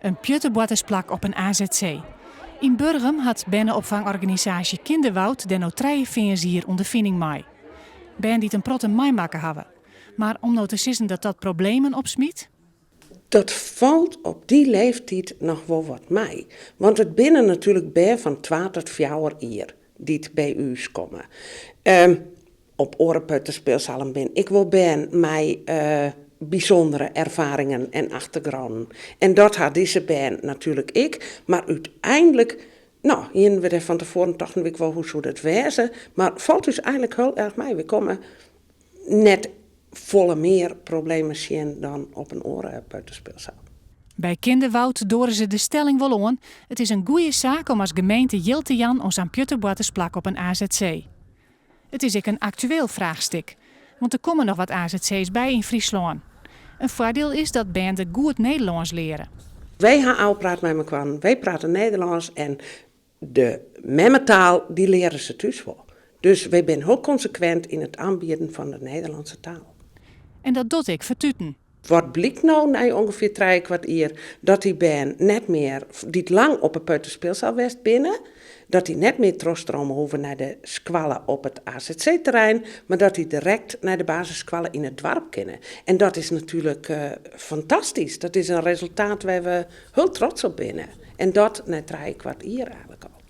Een pjutterbottersplak op een AZC. In Burgum had bennenopvangorganisatie Kinderwoud den no 43 hier ondervinding mee. Ben die een protte maaimakken hebben. Maar om nou te zeggen dat dat problemen opsmiet? Dat valt op die leeftijd nog wel wat mee. Want het binnen natuurlijk bij van 12 tot 4 jaar die het bij u komen. Op Orenputterspeelzalen ben ik wel met bijzondere ervaringen en achtergronden. En dat had deze band natuurlijk ik. Maar uiteindelijk, hier we er van tevoren toch een week wel hoe zou dat wezen. Maar valt dus eigenlijk heel erg mee. We komen net volle meer problemen zien dan op een Orenputterspeelzaal. Bij Kinderwoud doren ze de stelling wel aan. Het is een goede zaak om als gemeente Jilte Jan ons aan pjutterbottersplak op een AZC. Het is ook een actueel vraagstuk. Want er komen nog wat AZC's bij in Friesland. Een voordeel is dat banden goed Nederlands leren. Wij gaan al praten met elkaar. Wij praten Nederlands en de memmentaal die leren ze thuis wel. Dus wij zijn heel consequent in het aanbieden van de Nederlandse taal. En dat doet ik vertuten. Wat blijkt nou na ongeveer 3 kwartier dat die band net meer, die lang op een peuterspeelzaal was binnen, dat die net meer terugstromen hoeven naar de squallen op het AZC-terrein, maar dat die direct naar de basissquallen in het dorp kunnen. En dat is natuurlijk fantastisch. Dat is een resultaat waar we heel trots op zijn. En dat na 3 kwartier eigenlijk al.